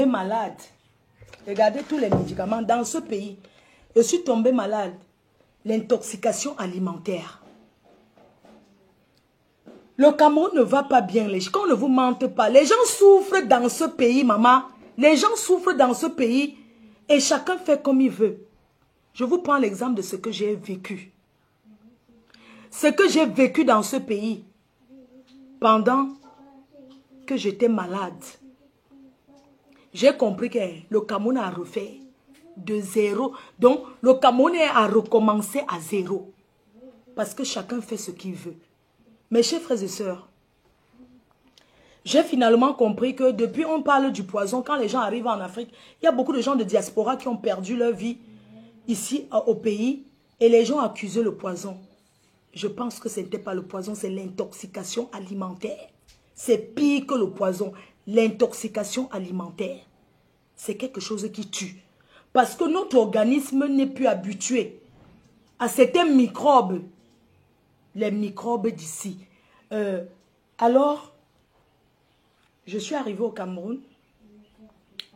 Malade. Regardez tous les médicaments dans ce pays. Je suis tombée malade. L'intoxication alimentaire. Le Cameroun ne va pas bien. Qu'on ne vous mente pas. Les gens souffrent dans ce pays, maman. Les gens souffrent dans ce pays et chacun fait comme il veut. Je vous prends l'exemple de ce que j'ai vécu. Ce que j'ai vécu dans ce pays pendant que j'étais malade. J'ai compris que le Cameroun a refait de zéro. Donc, le Cameroun a recommencé à zéro. Parce que chacun fait ce qu'il veut. Mes chers frères et sœurs, j'ai finalement compris que depuis on parle du poison, quand les gens arrivent en Afrique, il y a beaucoup de gens de diaspora qui ont perdu leur vie ici au pays et les gens accusaient le poison. Je pense que ce n'était pas le poison, c'est l'intoxication alimentaire. C'est pire que le poison. L'intoxication alimentaire, c'est quelque chose qui tue. Parce que notre organisme n'est plus habitué à certains microbes. Les microbes d'ici. Alors, je suis arrivée au Cameroun.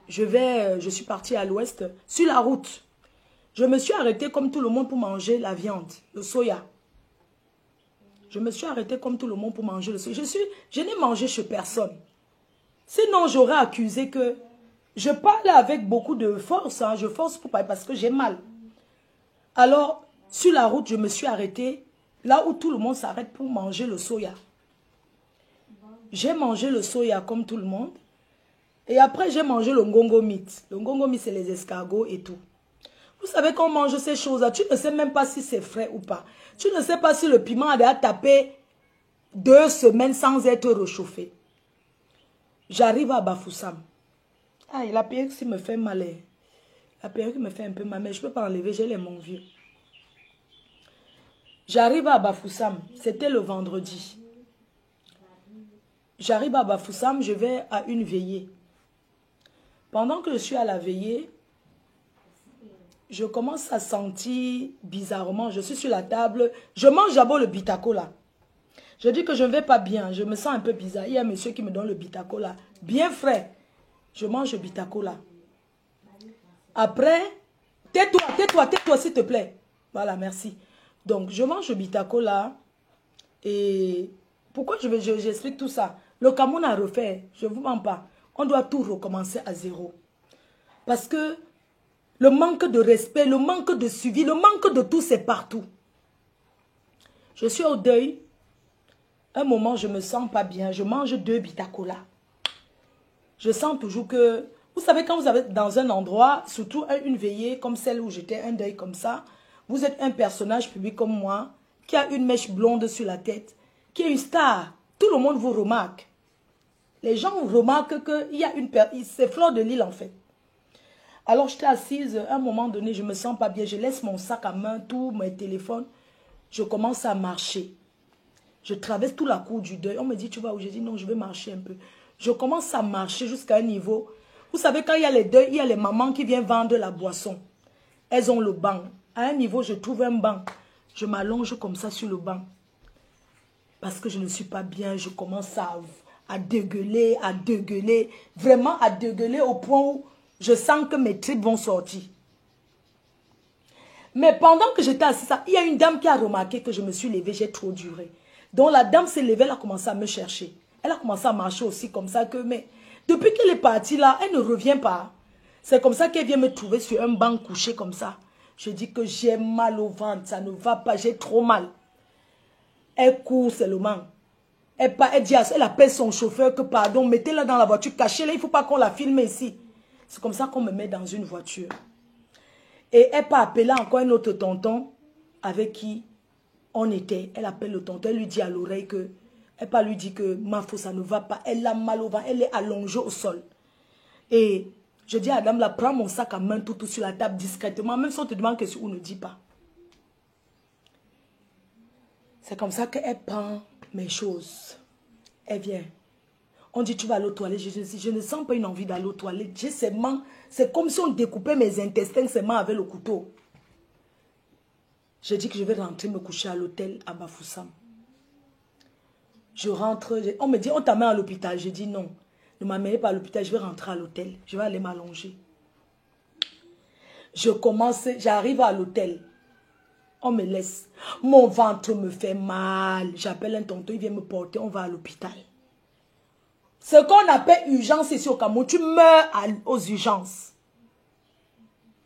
Je suis partie à l'ouest. Sur la route, je me suis arrêtée comme tout le monde pour manger la viande, le soya. Je me suis arrêtée comme tout le monde pour manger le soya. Je n'ai mangé chez personne. Sinon, j'aurais accusé que je parle avec beaucoup de force. Hein, je force pour parler parce que j'ai mal. Alors, sur la route, je me suis arrêtée là où tout le monde s'arrête pour manger le soya. J'ai mangé le soya comme tout le monde. Et après, j'ai mangé le ngongo meat. Le ngongo meat, c'est les escargots et tout. Vous savez qu'on mange ces choses-là, tu ne sais même pas si c'est frais ou pas. Tu ne sais pas si le piment a déjà tapé 2 semaines sans être réchauffé. J'arrive à Bafoussam. Ah, la perruque me fait mal. La perruque me fait un peu mal, mais je ne peux pas enlever, j'ai les mains vieux. J'arrive à Bafoussam, c'était le vendredi. J'arrive à Bafoussam, je vais à une veillée. Pendant que je suis à la veillée, je commence à sentir bizarrement, je suis sur la table, je mange d'abord le bitacola. Je dis que je ne vais pas bien, je me sens un peu bizarre. Il y a un monsieur qui me donne le bitacola, bien frais. Je mange le bitacola. Après, tais-toi s'il te plaît. Voilà, merci. Donc, je mange le bitacola et pourquoi j'explique tout ça? Le Cameroun a refait, je ne vous mens pas. On doit tout recommencer à zéro. Parce que le manque de respect, le manque de suivi, le manque de tout, c'est partout. Je suis au deuil. Un moment, je ne me sens pas bien. Je mange 2 bitacola. Je sens toujours que... Vous savez, quand vous êtes dans un endroit, surtout une veillée comme celle où j'étais, un deuil comme ça, vous êtes un personnage public comme moi, qui a une mèche blonde sur la tête, qui est une star. Tout le monde vous remarque. Les gens remarquent qu'il y a une personne... C'est Fleur de Lille en fait. Alors j'étais assise, à un moment donné, je ne me sens pas bien. Je laisse mon sac à main, tous mes téléphones. Je commence à marcher. Je traverse toute la cour du deuil. On me dit, tu vas où? J'ai dit, non, je vais marcher un peu. Je commence à marcher jusqu'à un niveau. Vous savez, quand il y a les deuils, il y a les mamans qui viennent vendre la boisson. Elles ont le banc. À un niveau, je trouve un banc. Je m'allonge comme ça sur le banc. Parce que je ne suis pas bien. Je commence à dégueuler, vraiment à dégueuler au point où je sens que mes tripes vont sortir. Mais pendant que j'étais assise, il y a une dame qui a remarqué que je me suis levée, j'ai trop duré. Donc la dame s'est levée, elle a commencé à me chercher. Elle a commencé à marcher aussi comme ça que... Mais depuis qu'elle est partie là, elle ne revient pas. C'est comme ça qu'elle vient me trouver sur un banc couché comme ça. Je dis que j'ai mal au ventre, ça ne va pas, j'ai trop mal. Elle court seulement. Elle appelle son chauffeur que pardon, mettez-la dans la voiture, cachez-la, il ne faut pas qu'on la filme ici. C'est comme ça qu'on me met dans une voiture. Et elle peut appeler encore un autre tonton avec qui on était. Elle appelle le tonton, elle lui dit à l'oreille que, elle peut lui dire que ma fille, ça ne va pas. Elle a mal au ventre, elle est allongée au sol. Et je dis à la dame, là, prends mon sac à main tout sur la table discrètement, même si on te demande question, on ne dit pas. C'est comme ça qu'elle prend mes choses. Elle vient. On dit, tu vas aller aux toilettes. Je ne sens pas une envie d'aller aux toilettes. C'est comme si on découpait mes intestins seulement avec le couteau. Je dis que je vais rentrer me coucher à l'hôtel à Bafoussam. Je rentre. On me dit, on t'amène à l'hôpital. Je dis non. Ne m'amenez pas à l'hôpital, je vais rentrer à l'hôtel. Je vais aller m'allonger. Je commence, j'arrive à l'hôtel. On me laisse. Mon ventre me fait mal. J'appelle un tonton, il vient me porter, on va à l'hôpital. Ce qu'on appelle urgence ici au Cameroun, tu meurs aux urgences.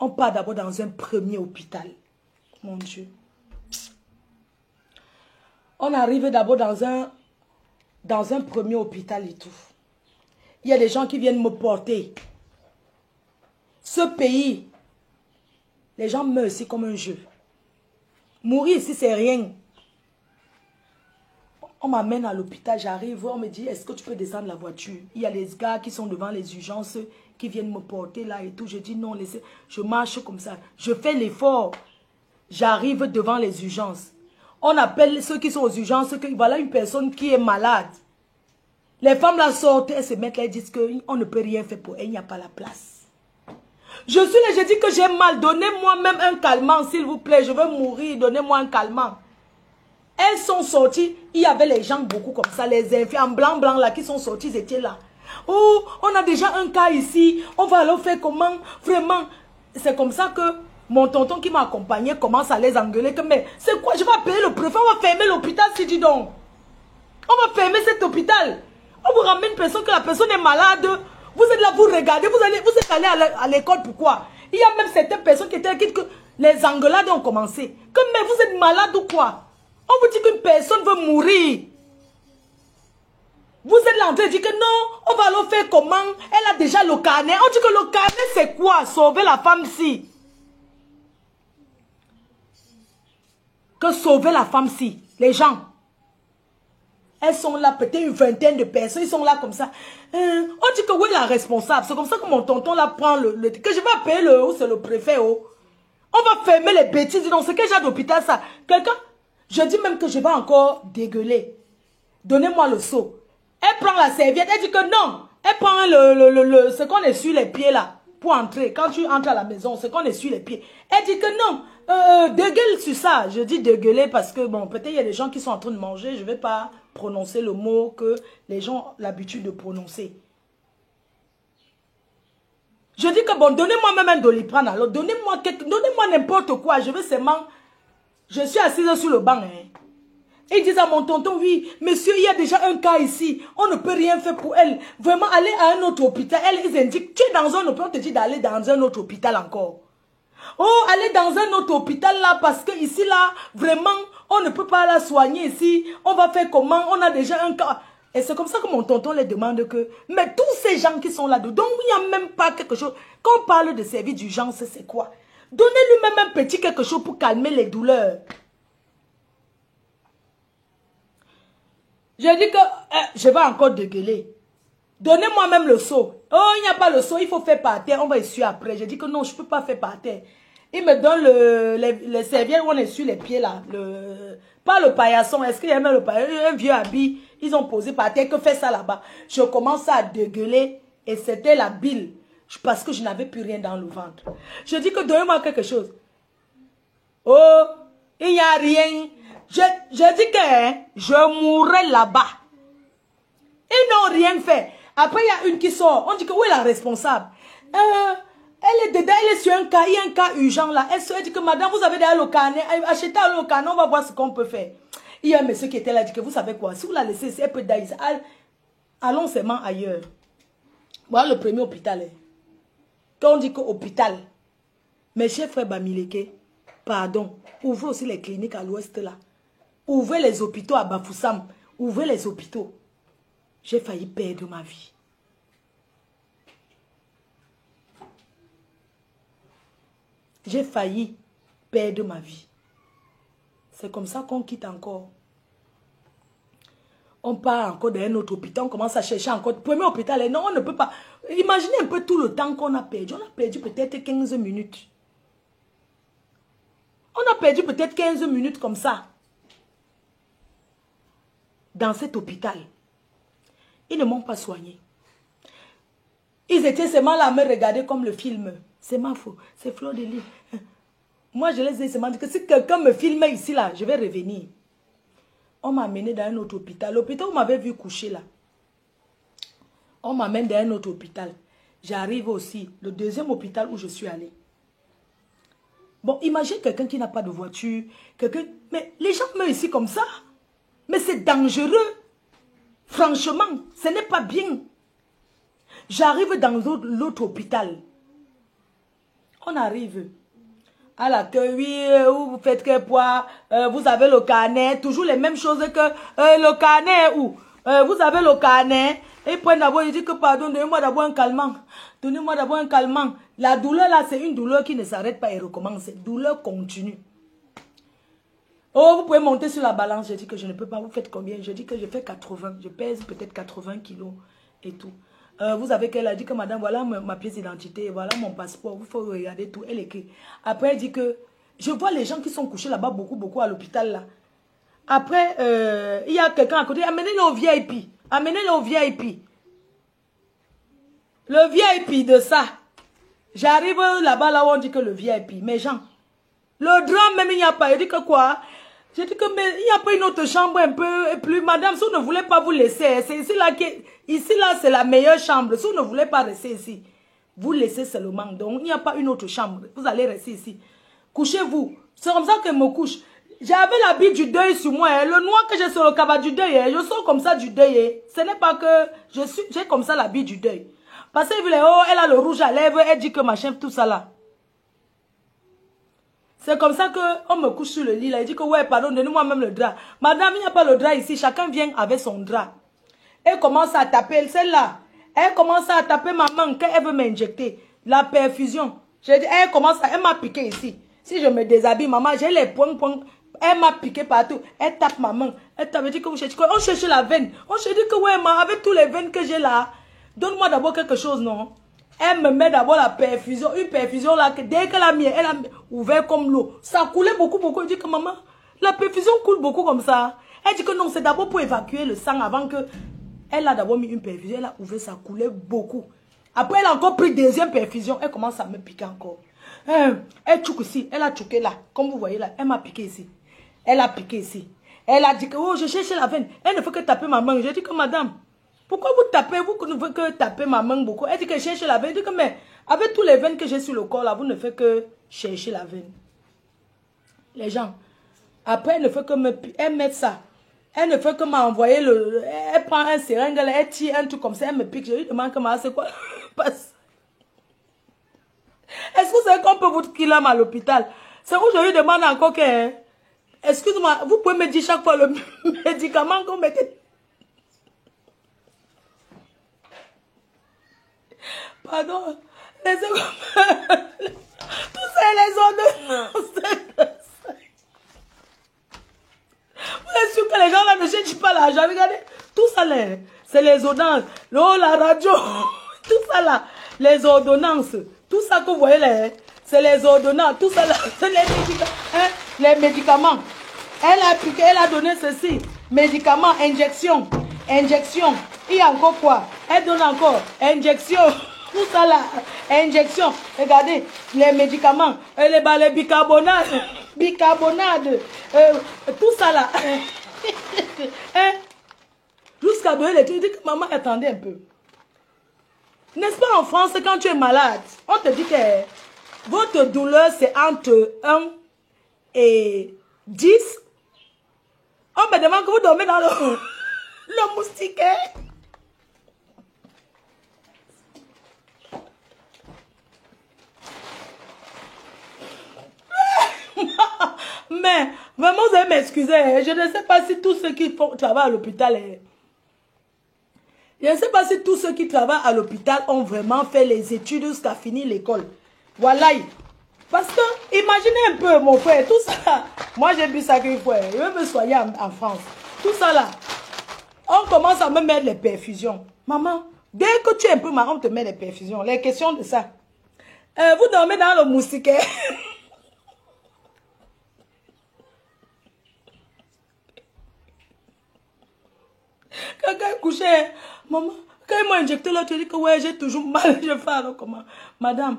On part d'abord dans un premier hôpital. Mon Dieu. On arrive d'abord dans un premier hôpital et tout. Il y a des gens qui viennent me porter. Ce pays, les gens meurent ici comme un jeu. Mourir ici, c'est rien. On m'amène à l'hôpital, j'arrive, on me dit, est-ce que tu peux descendre la voiture? Il y a les gars qui sont devant les urgences, qui viennent me porter là et tout. Je dis non, laissez. Je marche comme ça. Je fais l'effort. J'arrive devant les urgences. On appelle ceux qui sont aux urgences, que voilà une personne qui est malade. Les femmes là sortent, elles se mettent là, elles disent qu'on ne peut rien faire pour elle, il n'y a pas la place. Je suis là, je dis que j'ai mal, donnez-moi même un calmant, s'il vous plaît, je veux mourir, donnez-moi un calmant. Elles sont sorties, il y avait les gens beaucoup comme ça, les infirmiers en blanc là qui sont sortis, ils étaient là. Oh, on a déjà un cas ici, on va alors faire comment? Vraiment, c'est comme ça que mon tonton qui m'a accompagné commence à les engueuler. Que, mais c'est quoi? Je vais appeler le préfet, on va fermer l'hôpital, si dis donc. On va fermer cet hôpital. On vous ramène une personne que la personne est malade. Vous êtes là, vous regardez, vous êtes allé à l'école, pourquoi? Il y a même certaines personnes qui étaient là, que les engueulades ont commencé. Comme, mais vous êtes malade ou quoi? On vous dit qu'une personne veut mourir. Vous êtes là en train de dire que non, on va alors faire comment? Elle a déjà le carnet. On dit que le carnet c'est quoi? Sauver la femme-ci. Que sauver la femme-ci. Les gens. Elles sont là, peut-être une vingtaine de personnes. Ils sont là comme ça. On dit que oui, la responsable. C'est comme ça que mon tonton là prend que je vais appeler c'est le préfet. Oh. On va fermer les bêtises. Donc c'est quel genre d'hôpital ça? Quelqu'un? Je dis même que je vais encore dégueuler. Donnez-moi le seau. Elle prend la serviette. Elle dit que non. Elle prend ce qu'on est sur les pieds là. Pour entrer. Quand tu entres à la maison, ce qu'on est sur les pieds. Elle dit que non. Dégueule sur ça. Je dis dégueuler parce que bon, peut-être il y a des gens qui sont en train de manger. Je ne vais pas prononcer le mot que les gens ont l'habitude de prononcer. Je dis que bon, donnez-moi même un Doliprane. Alors, donnez-moi n'importe quoi. Je veux seulement... Je suis assise sur le banc. Hein. Ils disent à mon tonton, oui, monsieur, il y a déjà un cas ici. On ne peut rien faire pour elle. Vraiment, aller à un autre hôpital. Ils indiquent, tu es dans un hôpital, on te dit d'aller dans un autre hôpital encore. Oh, aller dans un autre hôpital là, parce que ici là, vraiment, on ne peut pas la soigner ici. On va faire comment? On a déjà un cas. Et c'est comme ça que mon tonton les demande que, mais tous ces gens qui sont là-dedans, il n'y a même pas quelque chose. Quand on parle de service d'urgence, c'est quoi? Donnez-lui même un petit quelque chose pour calmer les douleurs. Je dis que je vais encore dégueuler. Donnez-moi même le seau. Oh, il n'y a pas le seau, il faut faire par terre. On va essuyer après. Je dis que non, je ne peux pas faire par terre. Il me donne les serviettes où on essuie les pieds là. Pas le paillasson. Est-ce qu'il y a même le paillasson? Un vieux habit. Ils ont posé par terre. Que fait ça là-bas? Je commence à dégueuler. Et c'était la bile. Parce que je n'avais plus rien dans le ventre. Je dis que donnez-moi quelque chose. Oh, il n'y a rien. Je dis que je mourrai là-bas. Ils n'ont rien fait. Après, il y a une qui sort. On dit que où est la responsable? Elle est dedans, elle est sur un cas. Il y a un cas urgent là. Elle dit que madame, vous avez déjà le carnet. Achetez le carnet, on va voir ce qu'on peut faire. Il y a un monsieur qui était là, dit que vous savez quoi? Si vous la laissez, elle peut d'ailleurs. Allons seulement ailleurs. Voilà le premier hôpital. Quand on dit que hôpital, mes chers frères Bamileke, pardon, ouvrez aussi les cliniques à l'ouest là. Ouvrez les hôpitaux à Bafoussam. Ouvrez les hôpitaux. J'ai failli perdre ma vie. J'ai failli perdre ma vie. C'est comme ça qu'on quitte encore. On part encore dans un autre hôpital, on commence à chercher encore. Premier hôpital, non, on ne peut pas. Imaginez un peu tout le temps qu'on a perdu. On a perdu peut-être 15 minutes. On a perdu peut-être 15 minutes comme ça. Dans cet hôpital. Ils ne m'ont pas soigné. Ils étaient seulement là à me regarder comme le film. C'est ma faute. C'est Fleur de Lys. Moi, je les ai seulement dit que si quelqu'un me filmait ici, là, je vais revenir. On m'a amené dans un autre hôpital. L'hôpital où on m'avait vu coucher là. On m'amène dans un autre hôpital. J'arrive aussi, le deuxième hôpital où je suis allée. Bon, imagine quelqu'un qui n'a pas de voiture. Mais les gens meurent ici comme ça. Mais c'est dangereux. Franchement, ce n'est pas bien. J'arrive dans l'autre hôpital. On arrive à l'accueil, oui, vous faites que poids, vous avez le carnet, toujours les mêmes choses que le carnet où vous avez le carnet. Et puis d'abord, il dit que pardon, donnez-moi d'abord un calmant. Donnez-moi d'abord un calmant. La douleur là, c'est une douleur qui ne s'arrête pas et recommence. C'est douleur continue. Oh, vous pouvez monter sur la balance. Je dis que je ne peux pas. Vous faites combien? Je dis que je fais 80. Je pèse peut-être 80 kilos et tout. Vous avez qu'elle a dit que madame, voilà ma pièce d'identité, voilà mon passeport. Il faut regarder tout. Elle écrit. Après, elle dit que je vois les gens qui sont couchés là-bas beaucoup à l'hôpital là. Après, il y a quelqu'un à côté. Amenez-le au VIP. Amenez-le au VIP. Le VIP de ça. J'arrive là-bas, là où on dit que le VIP. Mais gens, le drame même, il n'y a pas. Il dit que quoi? J'ai dit que, mais il n'y a pas une autre chambre un peu plus. Madame, si vous ne voulez pas vous laisser, c'est ici là, c'est la meilleure chambre. Si vous ne voulez pas rester ici, vous laissez seulement. Donc, il n'y a pas une autre chambre. Vous allez rester ici. Couchez-vous. C'est comme ça que je me couche. J'avais l'habit du deuil sur moi. Hein. Le noir que j'ai sur le cabas du deuil. Hein. Je sors comme ça du deuil. Hein. Ce n'est pas que j'ai comme ça l'habit du deuil. Parce qu'elle voulait, oh, elle a le rouge à lèvres. Elle dit que machin, tout ça là. C'est comme ça qu'on me couche sur le lit. Là. Il dit que, ouais, pardon, donnez-moi même le drap. Madame, il n'y a pas le drap ici. Chacun vient avec son drap. Elle commence à taper, celle-là. Elle commence à taper ma main quand elle veut m'injecter. La perfusion. Je dis, elle m'a piqué ici. Si je me déshabille, maman, j'ai les points. Elle m'a piqué partout. Elle tape ma main. Elle t'avait dit que vous cherchez quoi? On cherche la veine. On se dit que, ouais, avec tous les veines que j'ai là, donne-moi d'abord quelque chose, non? Elle me met d'abord la perfusion, une perfusion là, que dès qu'elle a mis, elle a ouvert comme l'eau. Ça coulait beaucoup. Elle dit que maman, la perfusion coule beaucoup comme ça. Elle dit que non, c'est d'abord pour évacuer le sang avant que... Elle a d'abord mis une perfusion, elle a ouvert, ça coulait beaucoup. Après, elle a encore pris deuxième perfusion, elle commence à me piquer encore. Elle tchouk ici, elle a tchouqué là, comme vous voyez là, elle m'a piqué ici. Elle a piqué ici. Elle a dit que, oh, je cherche la veine. Elle ne fait que taper ma main. J'ai dit que, madame, pourquoi vous tapez, vous ne faites que taper ma main beaucoup? Elle dit que cherche la veine. Elle dit que, mais avec tous les veines que j'ai sur le corps là, vous ne faites que chercher la veine. Les gens, après, elle ne fait que elle met ça. Elle ne fait que m'envoyer elle prend un seringue, elle tire un truc comme ça, elle me pique. Je lui demande comment c'est quoi. Est-ce que vous savez qu'on peut vous killer à l'hôpital? C'est où je lui demande encore que, excuse-moi, vous pouvez me dire chaque fois le médicament qu'on mettez. Pardon, tout ça, les ordonnances. Vous êtes sûr que les gens là ne cherchent pas l'argent? Regardez, tout ça là, c'est les ordonnances. Oh, la radio, tout ça là, les ordonnances. Tout ça que vous voyez là, c'est les ordonnances. Tout ça là, c'est les médicaments. Hein? Les médicaments. Elle a appliqué, elle a donné ceci. Médicaments, injection. Injection. Il y a encore quoi? Elle donne encore. Injection. Tout ça là. Injection. Regardez, les médicaments. Les bicarbonate. Bicarbonate. Tout ça là. Hein? Jusqu'à donner les trucs. Maman, attendez un peu. N'est-ce pas en France, quand tu es malade, on te dit que votre douleur, c'est entre 1 et 10. On me demande que vous dormez dans le moustiquaire. Mais, vraiment, vous allez m'excuser. Je ne sais pas si tous ceux qui travaillent à l'hôpital... Je ne sais pas si tous ceux qui travaillent à l'hôpital ont vraiment fait les études jusqu'à finir l'école. Voilà. Parce que, imaginez un peu, mon frère, tout ça. Moi, j'ai bu ça qu'une fois. Je veux me soigner en France. Tout ça là. On commence à me mettre les perfusions. Maman, dès que tu es un peu marrant, on te met les perfusions. Les questions de ça. Vous dormez dans le moustiquaire. Quelqu'un est couché. Maman, quand ils m'ont injecté là, tu dis que ouais, j'ai toujours mal. Je fais alors comment? Madame,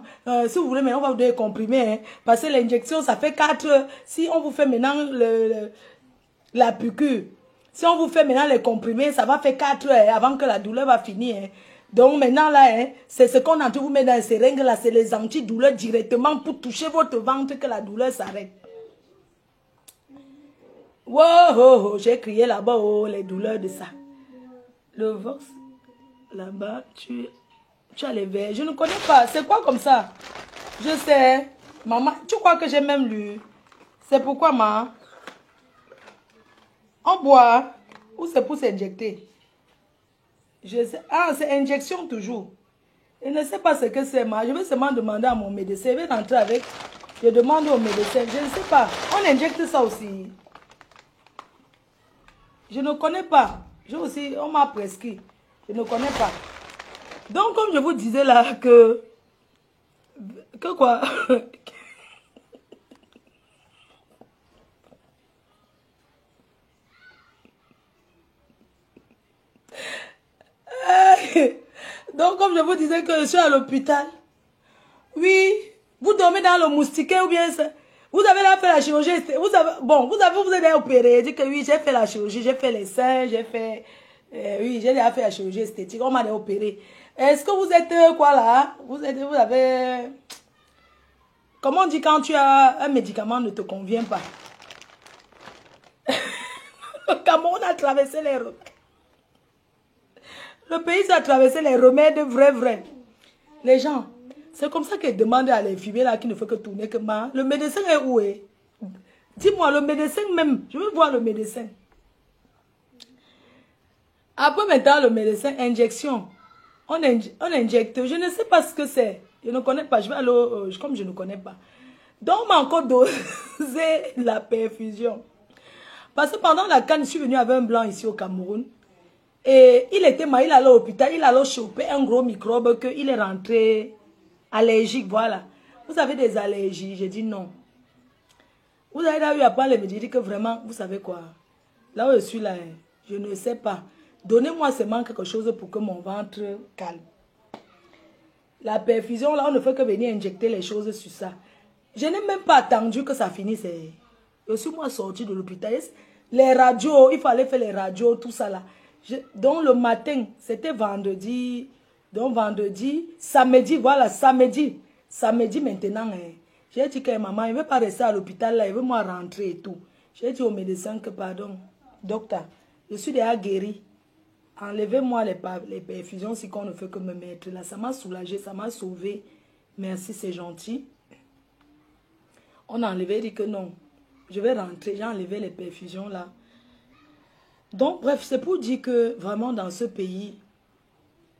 si vous voulez, maintenant, on va vous donner comprimer. Hein, parce que l'injection, ça fait 4. Si on vous fait maintenant la piqûre, si on vous fait maintenant les comprimés, ça va faire 4 heures avant que la douleur va finir. Hein. Donc maintenant là, hein, c'est ce qu'on entend vous mettre dans les seringues là, c'est les antidouleurs directement pour toucher votre ventre que la douleur s'arrête. Wow, oh, oh, j'ai crié là-bas, oh, les douleurs de ça. Le Vox, là-bas, tu as les verres. Je ne connais pas. C'est quoi comme ça? Je sais. Maman, tu crois que j'ai même lu? C'est pourquoi, maman? On boit. Ou c'est pour s'injecter? Je sais. Ah, c'est injection toujours. Je ne sais pas ce que c'est, ma. Je vais seulement demander à mon médecin. Je vais rentrer avec. Je demande au médecin. Je ne sais pas. On injecte ça aussi. Je ne connais pas. Je aussi, on m'a prescrit. Je ne connais pas. Donc, comme je vous disais là, que quoi? Donc, comme je vous disais que je suis à l'hôpital. Oui, vous dormez dans le moustiquet ou bien ça. Vous avez là fait la chirurgie. Vous avez opéré. Dit que oui, j'ai fait la chirurgie, j'ai fait les seins, j'ai fait. Oui, j'ai déjà fait la chirurgie esthétique. On m'a opéré. Est-ce que vous êtes quoi là? Vous avez. Comment on dit quand tu as un médicament ne te convient pas? Le Cameroun a traversé les routes. Le pays a traversé les remèdes vrais. Les gens, c'est comme ça qu'ils demandent à l'infirmier là qui ne fait que tourner que moi. Le médecin est où? Dis-moi, le médecin même. Je veux voir le médecin. Après maintenant, le médecin, injection. On injecte. Je ne sais pas ce que c'est. Je ne connais pas. Je vais aller, comme je ne connais pas. Donc, on m'a encore dosé la perfusion. Parce que pendant la canne, je suis venue avec un blanc ici au Cameroun. Et il était mal, il allait à l'hôpital, il allait choper un gros microbe qu'il est rentré allergique, voilà. Vous avez des allergies? J'ai dit non. Vous avez eu à prendre les médicaments, j'ai dit que vraiment, vous savez quoi? Là où je suis là, je ne sais pas. Donnez-moi seulement quelque chose pour que mon ventre calme. La perfusion, là, on ne fait que venir injecter les choses sur ça. Je n'ai même pas attendu que ça finisse. Je suis moi sorti de l'hôpital. Les radios, il fallait faire les radios, tout ça là. Donc le matin, c'était vendredi. Donc vendredi, samedi, voilà, samedi. Samedi maintenant, j'ai dit que maman, il ne veut pas rester à l'hôpital là, il veut moi rentrer et tout. J'ai dit au médecin que pardon, docteur, je suis déjà guéri. Enlevez-moi les perfusions si qu'on ne fait que me mettre là. Ça m'a soulagé, ça m'a sauvé. Merci, c'est gentil. On a enlevé, dit que non. Je vais rentrer, j'ai enlevé les perfusions là. Donc, bref, c'est pour dire que vraiment dans ce pays,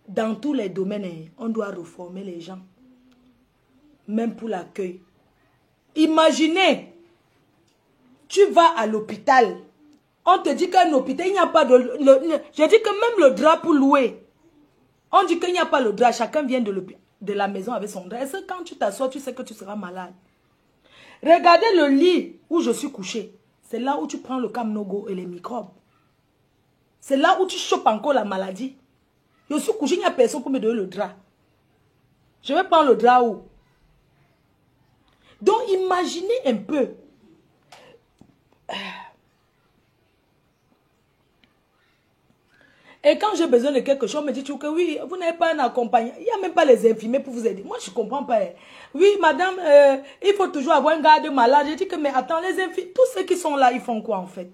dans tous les domaines, on doit reformer les gens. Même pour l'accueil. Imaginez, tu vas à l'hôpital. On te dit qu'un hôpital, il n'y a pas de... J'ai dit que même le drap pour louer. On dit qu'il n'y a pas le drap. Chacun vient de la maison avec son drap. Est-ce que quand tu t'assois, tu sais que tu seras malade? Regardez le lit où je suis couché. C'est là où tu prends le camnogo et les microbes. C'est là où tu chopes encore la maladie. Je suis couché, il n'y a personne pour me donner le drap. Je vais prendre le drap où? Donc imaginez un peu. Et quand j'ai besoin de quelque chose, on me dit que oui, vous n'avez pas un accompagnant. Il n'y a même pas les infirmiers pour vous aider. Moi, je ne comprends pas. Oui, madame, il faut toujours avoir un garde malade. Je dis que, mais attends, les infirmiers, tous ceux qui sont là, ils font quoi en fait?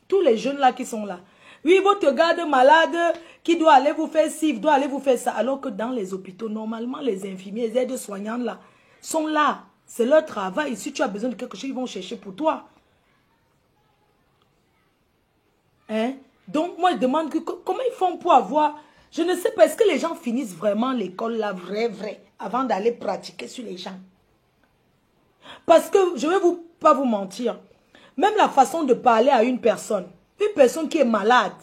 Tous les jeunes là qui sont là. Oui, votre garde malade qui doit aller vous faire ci, doit aller vous faire ça. Alors que dans les hôpitaux, normalement, les infirmiers, les aides-soignants là, sont là. C'est leur travail. Si tu as besoin de quelque chose, ils vont chercher pour toi. Hein? Donc, moi, je demande comment ils font pour avoir... Je ne sais pas, est-ce que les gens finissent vraiment l'école là, vrai, avant d'aller pratiquer sur les gens? Parce que, je ne vais pas vous mentir, même la façon de parler à une personne qui est malade,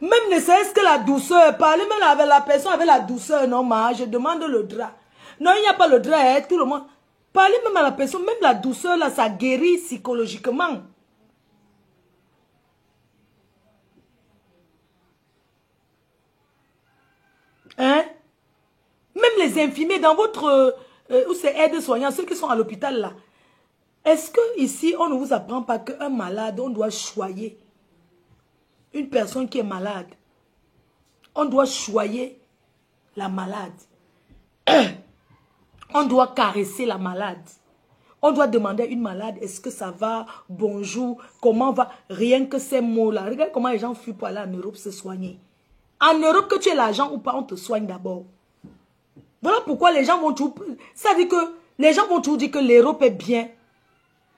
même ne serait-ce que la douceur, parler même avec la personne avec la douceur, non, je demande le drap. Non, il n'y a pas le drap, tout le monde. Parler même à la personne, même la douceur là, ça guérit psychologiquement. Hein? Même les infirmiers dans votre... où c'est aide-soignants, ceux qui sont à l'hôpital là. Est-ce que ici, on ne vous apprend pas qu'un malade, on doit choyer? Une personne qui est malade, on doit choyer la malade. On doit caresser la malade. On doit demander à une malade, est-ce que ça va? Bonjour, comment va? Rien que ces mots-là. Regarde comment les gens fuient pour aller en Europe se soigner. En Europe, que tu aies l'argent ou pas, on te soigne d'abord. Voilà pourquoi les gens vont toujours... Ça veut dire que les gens vont toujours dire que l'Europe est bien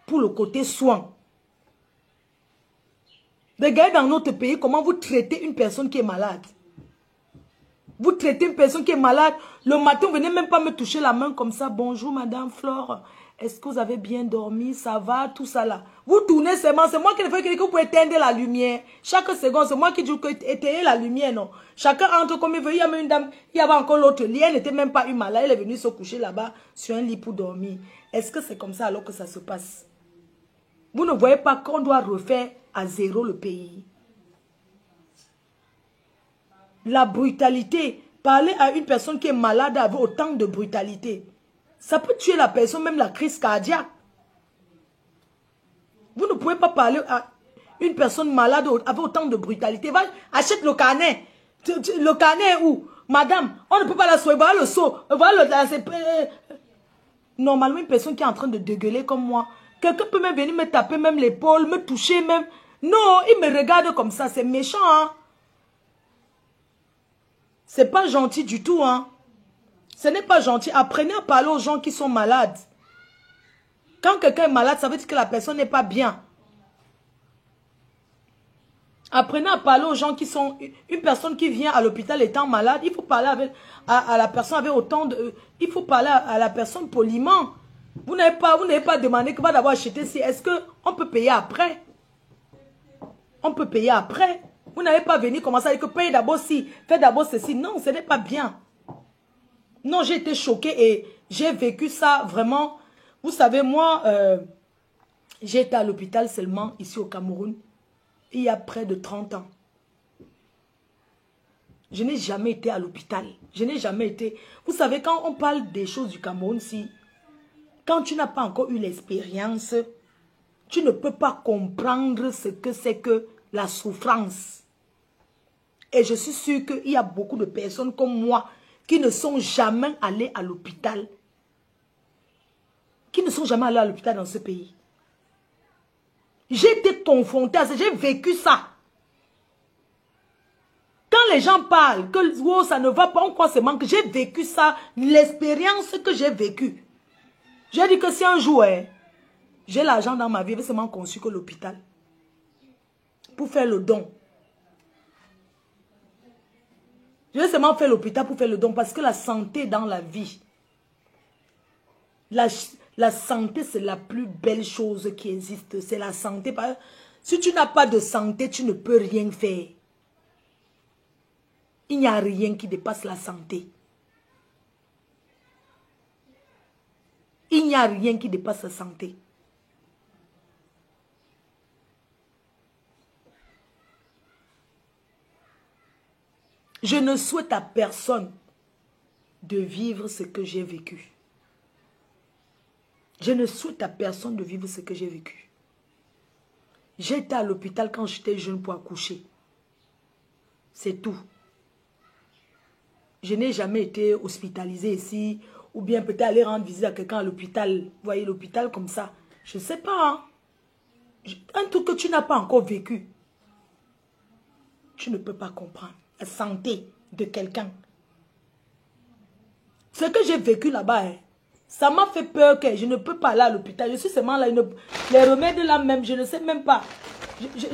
pour le côté soin. Regardez dans notre pays comment vous traitez une personne qui est malade. Vous traitez une personne qui est malade. Le matin, vous venez même pas me toucher la main comme ça. Bonjour, Madame Flore. Est-ce que vous avez bien dormi? Ça va? Tout ça là. Vous tournez seulement. C'est moi qui le fais que vous pouvez éteindre la lumière. Chaque seconde, c'est moi qui dis que éteignez la lumière, non. Chacun entre comme il veut. Il y avait une dame, il y avait encore l'autre lit. Elle n'était même pas une malade. Elle est venue se coucher là-bas sur un lit pour dormir. Est-ce que c'est comme ça alors que ça se passe? Vous ne voyez pas qu'on doit refaire à zéro le pays? La brutalité. Parler à une personne qui est malade avec autant de brutalité. Ça peut tuer la personne, même la crise cardiaque. Vous ne pouvez pas parler à une personne malade avec autant de brutalité. Va, achète le carnet. Le carnet est où? Madame, on ne peut pas la soigner. Voilà le seau. Voilà normalement, une personne qui est en train de dégueuler comme moi, quelqu'un peut même venir me taper même l'épaule, me toucher même. Non, il me regarde comme ça. C'est méchant, hein. C'est pas gentil du tout, hein. Ce n'est pas gentil. Apprenez à parler aux gens qui sont malades. Quand quelqu'un est malade, ça veut dire que la personne n'est pas bien. Apprenez à parler aux gens qui sont... Une personne qui vient à l'hôpital étant malade, il faut parler à la personne avec autant de... Il faut parler à la personne poliment. Vous n'avez pas demandé que va d'abord acheter si... Est-ce qu'on peut payer après? On peut payer après. Vous n'avez pas venu commencer à dire que paye d'abord si, fais d'abord ceci. Non, ce n'est pas bien. Non, j'ai été choquée et j'ai vécu ça vraiment. Vous savez, moi, j'ai été à l'hôpital seulement ici au Cameroun il y a près de 30 ans. Je n'ai jamais été à l'hôpital. Je n'ai jamais été... Vous savez, quand on parle des choses du Cameroun, si, quand tu n'as pas encore eu l'expérience, tu ne peux pas comprendre ce que c'est que la souffrance. Et je suis sûre qu'il y a beaucoup de personnes comme moi qui ne sont jamais allées à l'hôpital. Qui ne sont jamais allées à l'hôpital dans ce pays. J'ai été confrontée à ça, j'ai vécu ça. Quand les gens parlent que oh, ça ne va pas, on croit seulement que j'ai vécu ça, l'expérience que j'ai vécue. J'ai dit que si un jour, j'ai l'argent dans ma vie, je vais seulement conçu que l'hôpital. Pour faire le don. Je vais seulement faire l'hôpital pour faire le don parce que la santé dans la vie, la santé c'est la plus belle chose qui existe. C'est la santé. Si tu n'as pas de santé, tu ne peux rien faire. Il n'y a rien qui dépasse la santé. Il n'y a rien qui dépasse la santé. Je ne souhaite à personne de vivre ce que j'ai vécu. Je ne souhaite à personne de vivre ce que j'ai vécu. J'étais à l'hôpital quand j'étais jeune pour accoucher. C'est tout. Je n'ai jamais été hospitalisée ici, ou bien peut-être aller rendre visite à quelqu'un à l'hôpital. Vous voyez l'hôpital comme ça. Je ne sais pas. Hein. Un truc que tu n'as pas encore vécu. Tu ne peux pas comprendre. La santé de quelqu'un. Ce que j'ai vécu là-bas, ça m'a fait peur que je ne peux pas aller à l'hôpital. Je suis seulement là, les remèdes là même, je ne sais même pas. Je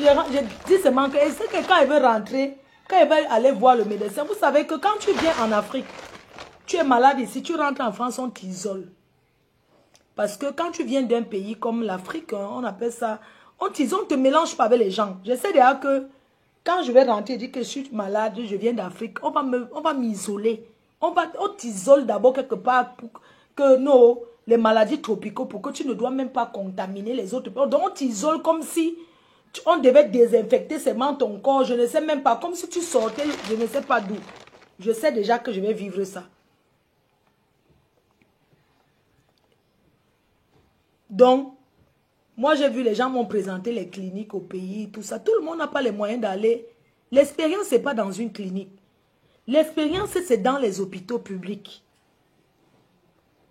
dis seulement que, est-ce que quand il veut rentrer, quand il va aller voir le médecin, vous savez que quand tu viens en Afrique, tu es malade ici, tu rentres en France, on t'isole. Parce que quand tu viens d'un pays comme l'Afrique, on appelle ça, on t'isole, on ne te mélange pas avec les gens. Je sais déjà que quand je vais rentrer et dire que je suis malade, je viens d'Afrique, on va m'isoler. On t'isole d'abord quelque part pour que les maladies tropicaux, pour que tu ne dois même pas contaminer les autres. Donc on t'isole comme si on devait désinfecter seulement ton corps. Je ne sais même pas, comme si tu sortais, je ne sais pas d'où. Je sais déjà que je vais vivre ça. Donc, moi j'ai vu les gens m'ont présenté les cliniques au pays, tout ça. Tout le monde n'a pas les moyens d'aller. L'expérience, ce n'est pas dans une clinique. L'expérience, c'est dans les hôpitaux publics.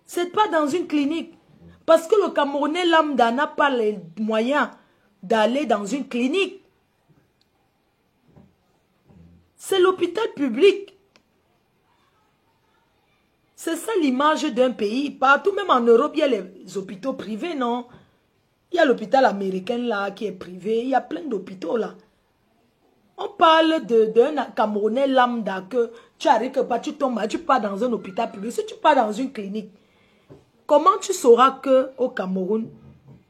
C'est pas dans une clinique. Parce que le Camerounais lambda n'a pas les moyens d'aller dans une clinique. C'est l'hôpital public. C'est ça l'image d'un pays. Partout, même en Europe, il y a les hôpitaux privés, non? Il y a l'hôpital américain là qui est privé. Il y a plein d'hôpitaux là. On parle d'un Camerounais lambda que tu arrives que pas, tu tombes, tu pars dans un hôpital public. Si tu pars dans une clinique, comment tu sauras qu'au Cameroun,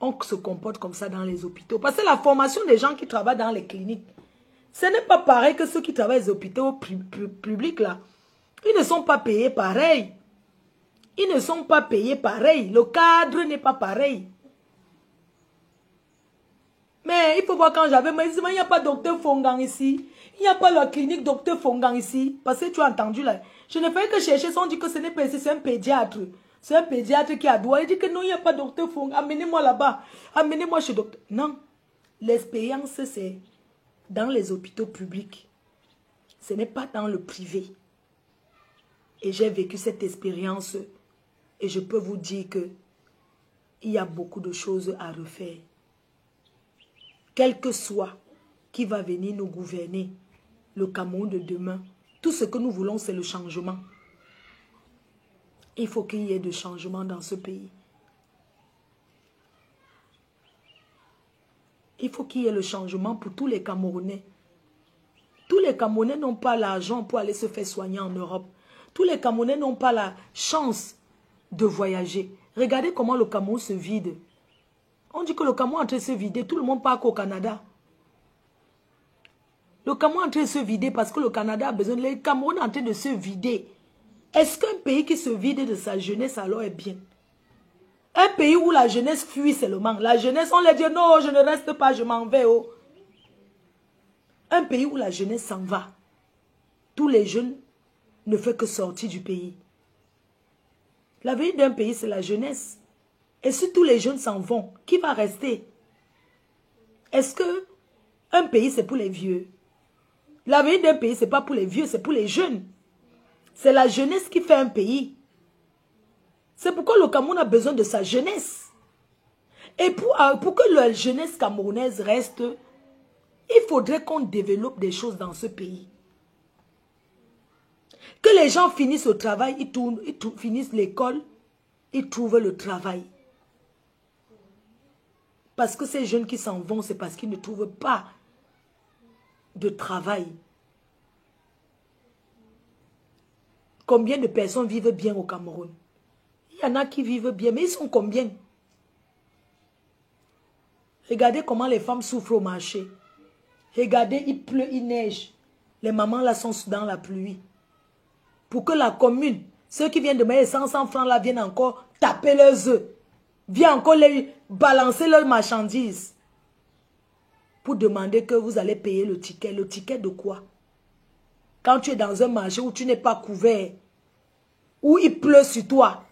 on se comporte comme ça dans les hôpitaux? Parce que la formation des gens qui travaillent dans les cliniques, ce n'est pas pareil que ceux qui travaillent dans les hôpitaux publics là. Ils ne sont pas payés pareil. Ils ne sont pas payés pareil. Le cadre n'est pas pareil. Mais il faut voir quand j'avais... Mais il n'y a pas docteur Fongang ici. Il n'y a pas la clinique docteur Fongang ici. Parce que tu as entendu là. Je ne fais que chercher. On dit que ce n'est pas ici. C'est un pédiatre. C'est un pédiatre qui a droit. Il dit que non, il n'y a pas docteur Fongang. Amenez-moi là-bas. Amenez-moi chez docteur. Non. L'expérience, c'est dans les hôpitaux publics. Ce n'est pas dans le privé. Et j'ai vécu cette expérience. Et je peux vous dire que il y a beaucoup de choses à refaire. Quel que soit qui va venir nous gouverner, le Cameroun de demain, tout ce que nous voulons, c'est le changement. Il faut qu'il y ait de changement dans ce pays. Il faut qu'il y ait le changement pour tous les Camerounais. Tous les Camerounais n'ont pas l'argent pour aller se faire soigner en Europe. Tous les Camerounais n'ont pas la chance de voyager. Regardez comment le Cameroun se vide. On dit que le Cameroun est en train de se vider. Tout le monde part qu'au Canada. Le Cameroun est en train de se vider parce que le Canada a besoin. Le Cameroun est en train de se vider. Est-ce qu'un pays qui se vide de sa jeunesse alors est bien? Un pays où la jeunesse fuit seulement. La jeunesse, on leur dit non, je ne reste pas, je m'en vais. Oh. Un pays où la jeunesse s'en va. Tous les jeunes ne font que sortir du pays. La vie d'un pays, c'est la jeunesse. Et si tous les jeunes s'en vont, qui va rester? Est-ce que un pays, c'est pour les vieux? L'avenir d'un pays, ce n'est pas pour les vieux, c'est pour les jeunes. C'est la jeunesse qui fait un pays. C'est pourquoi le Cameroun a besoin de sa jeunesse. Et pour que la jeunesse camerounaise reste, il faudrait qu'on développe des choses dans ce pays. Que les gens finissent au travail, ils finissent l'école, ils trouvent le travail. Parce que ces jeunes qui s'en vont, c'est parce qu'ils ne trouvent pas de travail. Combien de personnes vivent bien au Cameroun? Il y en a qui vivent bien, mais ils sont combien? Regardez comment les femmes souffrent au marché. Regardez, il pleut, il neige. Les mamans là sont dans la pluie. Pour que la commune, ceux qui viennent de mettre 500 francs là, viennent encore taper leurs œufs. Viennent encore les balancer leurs marchandises. Pour demander que vous allez payer le ticket. Le ticket de quoi? Quand tu es dans un marché où tu n'es pas couvert, où il pleut sur toi,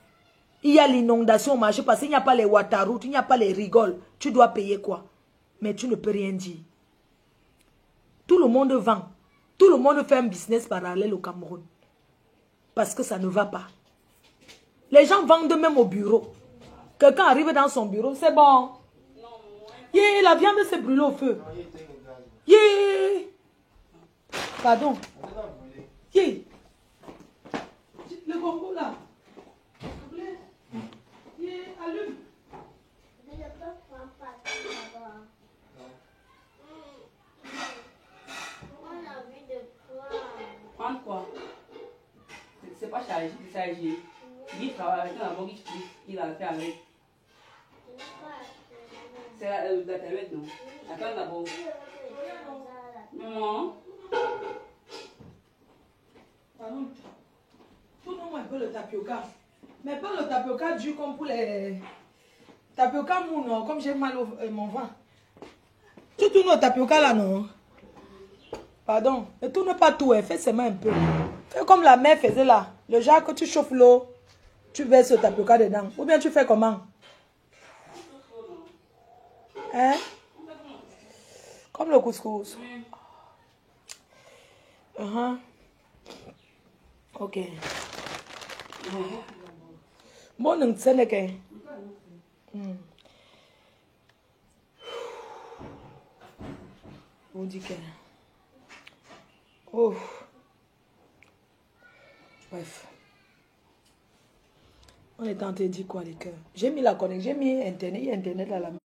il y a l'inondation au marché parce qu'il n'y a pas les waterroutes, il n'y a pas les rigoles. Tu dois payer quoi? Mais tu ne peux rien dire. Tout le monde vend. Tout le monde fait un business parallèle au Cameroun. Parce que ça ne va pas. Les gens vendent même au bureau. Quelqu'un arrive dans son bureau, c'est bon. Yeah, la viande s'est brûlée au feu. Yeah. Pardon. Yeah. Le gombo là. Yeah, allume. Prendre quoi? C'est pas chargé, c'est chargé. Il travaille avec un avocat qui a fait avec. C'est la tablette, non? Attends d'abord. Maman? Pardon. Tourne-moi un peu le tapioca. Mais pas le tapioca dur comme pour les... Tapioca mou, non? Comme j'ai mal au mon ventre. Tu tournes le tapioca là, non? Pardon. Ne tourne pas tout, fais seulement un peu. Fais comme la mère faisait là. Le genre que tu chauffes l'eau, tu verses le tapioca dedans. Ou bien tu fais comment? Hein? Comme le couscous. Ok. Bon, non, c'est n'est que. On dit que. Oh. Bref. On est en train de dire quoi, les cœurs? J'ai mis la connexion, j'ai mis Internet, il y a Internet à la maison.